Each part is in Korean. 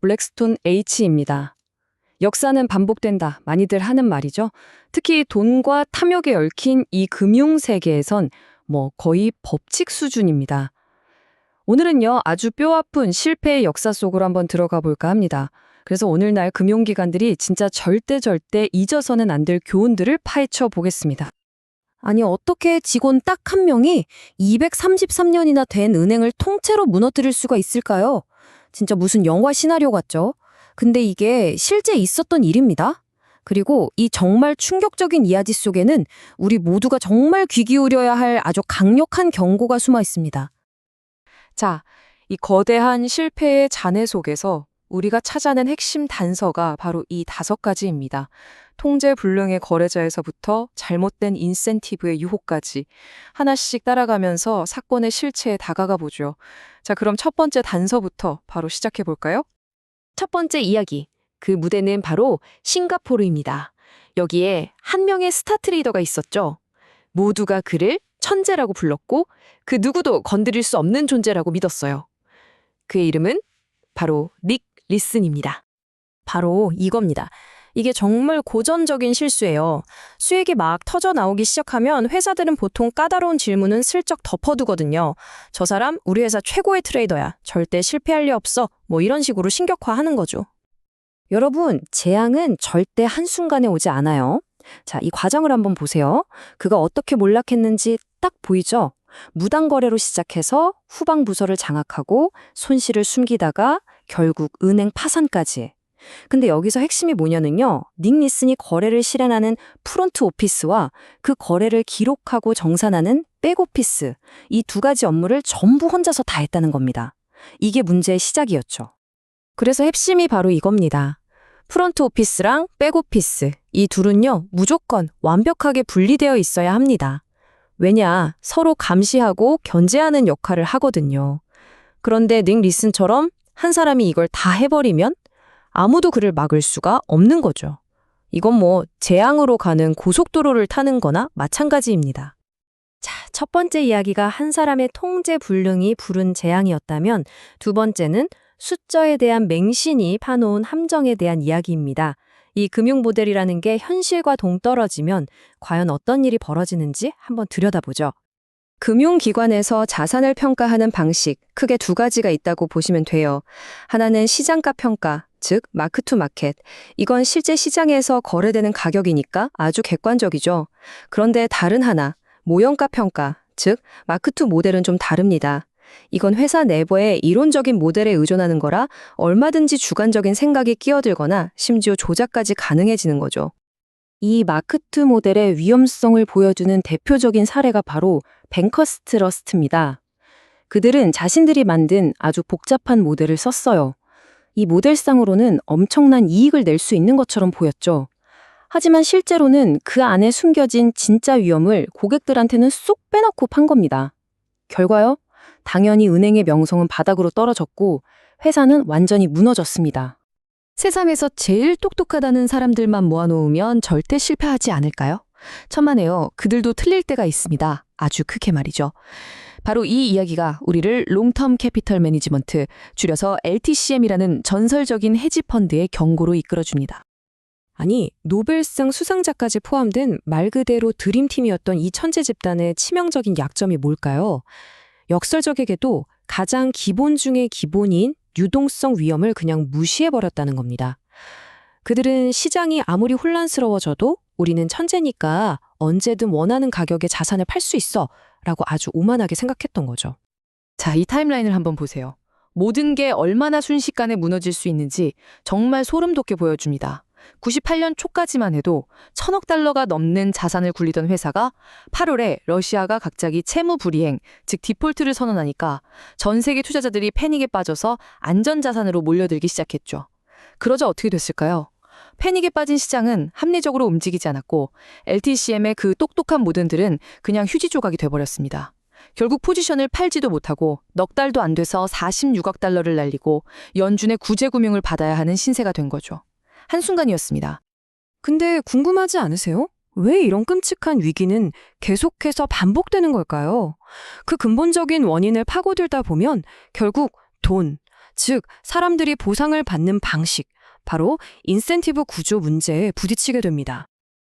블랙스톤 H입니다. 역사는 반복된다. 많이들 하는 말이죠. 특히 돈과 탐욕에 얽힌 이 금융 세계에선 거의 법칙 수준입니다. 오늘은요, 아주 뼈아픈 실패의 역사 속으로 한번 들어가 볼까 합니다. 그래서 오늘날 금융기관들이 진짜 절대 잊어서는 안 될 교훈들을 파헤쳐 보겠습니다. 아니, 어떻게 직원 딱 한 명이 233년이나 된 은행을 통째로 무너뜨릴 수가 있을까요? 진짜 무슨 영화 시나리오 같죠? 근데 이게 실제 있었던 일입니다. 그리고 이 정말 충격적인 이야기 속에는 우리 모두가 정말 귀 기울여야 할 아주 강력한 경고가 숨어 있습니다. 자, 이 거대한 실패의 잔해 속에서 우리가 찾아낸 핵심 단서가 바로 이 5가지입니다. 통제불능의 거래자에서부터 잘못된 인센티브의 유혹까지 하나씩 따라가면서 사건의 실체에 다가가 보죠. 자, 그럼 첫 번째 단서부터 바로 시작해 볼까요? 첫 번째 이야기, 그 무대는 바로 싱가포르입니다. 여기에 한 명의 스타 트레이더가 있었죠. 모두가 그를 천재라고 불렀고 그 누구도 건드릴 수 없는 존재라고 믿었어요. 그의 이름은 바로 닉 리슨입니다. 바로 이겁니다. 이게 정말 고전적인 실수예요. 수익이 막 터져 나오기 시작하면 회사들은 보통 까다로운 질문은 슬쩍 덮어두거든요. 저 사람 우리 회사 최고의 트레이더야. 절대 실패할 리 없어. 이런 식으로 신격화하는 거죠. 여러분, 재앙은 절대 한순간에 오지 않아요. 자, 이 과정을 한번 보세요. 그가 어떻게 몰락했는지 딱 보이죠? 무단 거래로 시작해서 후방 부서를 장악하고 손실을 숨기다가 결국 은행 파산까지. 근데 여기서 핵심이 뭐냐면요. 닉 리슨이 거래를 실행하는 프론트 오피스와 그 거래를 기록하고 정산하는 백오피스, 이 2가지 업무를 전부 혼자서 다 했다는 겁니다. 이게 문제의 시작이었죠. 그래서 핵심이 바로 이겁니다. 프론트 오피스랑 백오피스, 이 둘은요, 무조건 완벽하게 분리되어 있어야 합니다. 왜냐, 서로 감시하고 견제하는 역할을 하거든요. 그런데 닉 리슨처럼 한 사람이 이걸 다 해버리면 아무도 그를 막을 수가 없는 거죠. 이건 재앙으로 가는 고속도로를 타는 거나 마찬가지입니다. 자, 첫 번째 이야기가 한 사람의 통제 불능이 부른 재앙이었다면 두 번째는 숫자에 대한 맹신이 파놓은 함정에 대한 이야기입니다. 이 금융 모델이라는 게 현실과 동떨어지면 과연 어떤 일이 벌어지는지 한번 들여다보죠. 금융기관에서 자산을 평가하는 방식, 크게 2가지가 있다고 보시면 돼요. 하나는 시장가 평가, 즉 마크 투 마켓. 이건 실제 시장에서 거래되는 가격이니까 아주 객관적이죠. 그런데 다른 하나, 모형가 평가, 즉 마크 투 모델은 좀 다릅니다. 이건 회사 내부의 이론적인 모델에 의존하는 거라 얼마든지 주관적인 생각이 끼어들거나 심지어 조작까지 가능해지는 거죠. 이 마크 투 모델의 위험성을 보여주는 대표적인 사례가 바로 뱅커스 트러스트입니다. 그들은 자신들이 만든 아주 복잡한 모델을 썼어요. 이 모델상으로는 엄청난 이익을 낼 수 있는 것처럼 보였죠. 하지만 실제로는 그 안에 숨겨진 진짜 위험을 고객들한테는 쏙 빼놓고 판 겁니다. 결과요? 당연히 은행의 명성은 바닥으로 떨어졌고 회사는 완전히 무너졌습니다. 세상에서 제일 똑똑하다는 사람들만 모아놓으면 절대 실패하지 않을까요? 천만에요. 그들도 틀릴 때가 있습니다. 아주 크게 말이죠. 바로 이 이야기가 우리를 롱텀 캐피털 매니지먼트, 줄여서 LTCM이라는 전설적인 헤지펀드의 경고로 이끌어줍니다. 아니, 노벨상 수상자까지 포함된 말 그대로 드림팀이었던 이 천재 집단의 치명적인 약점이 뭘까요? 역설적에게도 가장 기본 중의 기본인 유동성 위험을 그냥 무시해버렸다는 겁니다. 그들은 시장이 아무리 혼란스러워져도 우리는 천재니까 언제든 원하는 가격에 자산을 팔 수 있어 라고 아주 오만하게 생각했던 거죠. 자, 이 타임라인을 한번 보세요. 모든 게 얼마나 순식간에 무너질 수 있는지 정말 소름 돋게 보여줍니다. 98년 초까지만 해도 1,000억 달러가 넘는 자산을 굴리던 회사가 8월에 러시아가 갑자기 채무 불이행, 즉 디폴트를 선언하니까 전 세계 투자자들이 패닉에 빠져서 안전자산으로 몰려들기 시작했죠. 그러자 어떻게 됐을까요? 패닉에 빠진 시장은 합리적으로 움직이지 않았고 LTCM의 그 똑똑한 모든들은 그냥 휴지 조각이 돼버렸습니다. 결국 포지션을 팔지도 못하고 넉 달도 안 돼서 46억 달러를 날리고 연준의 구제금융을 받아야 하는 신세가 된 거죠. 한순간이었습니다. 근데 궁금하지 않으세요? 왜 이런 끔찍한 위기는 계속해서 반복되는 걸까요? 그 근본적인 원인을 파고들다 보면 결국 돈, 즉, 사람들이 보상을 받는 방식, 바로 인센티브 구조 문제에 부딪히게 됩니다.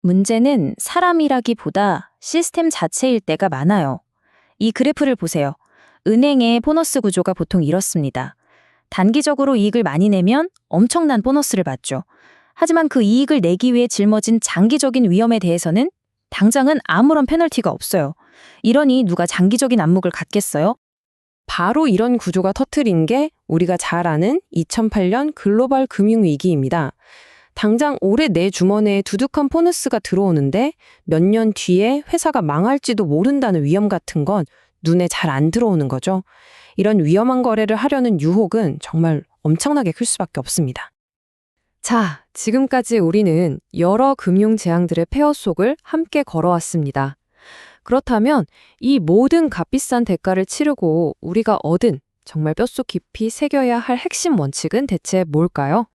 문제는 사람이라기보다 시스템 자체일 때가 많아요. 이 그래프를 보세요. 은행의 보너스 구조가 보통 이렇습니다. 단기적으로 이익을 많이 내면 엄청난 보너스를 받죠. 하지만 그 이익을 내기 위해 짊어진 장기적인 위험에 대해서는 당장은 아무런 페널티가 없어요. 이러니 누가 장기적인 안목을 갖겠어요? 바로 이런 구조가 터트린 게 우리가 잘 아는 2008년 글로벌 금융위기입니다. 당장 올해 내 주머니에 두둑한 보너스가 들어오는데 몇 년 뒤에 회사가 망할지도 모른다는 위험 같은 건 눈에 잘 안 들어오는 거죠. 이런 위험한 거래를 하려는 유혹은 정말 엄청나게 클 수밖에 없습니다. 자, 지금까지 우리는 여러 금융 재앙들의 폐허 속을 함께 걸어왔습니다. 그렇다면 이 모든 값비싼 대가를 치르고 우리가 얻은 정말 뼛속 깊이 새겨야 할 핵심 원칙은 대체 뭘까요?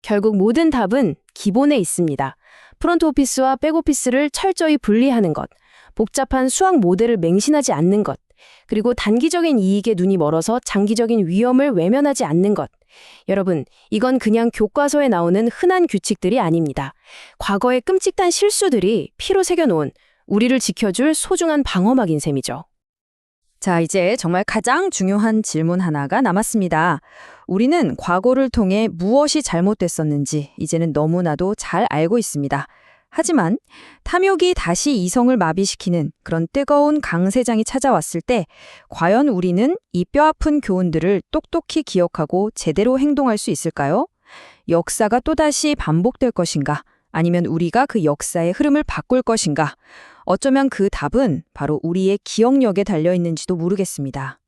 결국 모든 답은 기본에 있습니다. 프론트 오피스와 백 오피스를 철저히 분리하는 것, 복잡한 수학 모델을 맹신하지 않는 것, 그리고 단기적인 이익에 눈이 멀어서 장기적인 위험을 외면하지 않는 것. 여러분, 이건 그냥 교과서에 나오는 흔한 규칙들이 아닙니다. 과거의 끔찍한 실수들이 피로 새겨놓은 우리를 지켜줄 소중한 방어막인 셈이죠. 자, 이제 정말 가장 중요한 질문 하나가 남았습니다. 우리는 과거를 통해 무엇이 잘못됐었는지 이제는 너무나도 잘 알고 있습니다. 하지만 탐욕이 다시 이성을 마비시키는 그런 뜨거운 강세장이 찾아왔을 때 과연 우리는 이 뼈아픈 교훈들을 똑똑히 기억하고 제대로 행동할 수 있을까요? 역사가 또다시 반복될 것인가? 아니면 우리가 그 역사의 흐름을 바꿀 것인가? 어쩌면 그 답은 바로 우리의 기억력에 달려 있는지도 모르겠습니다.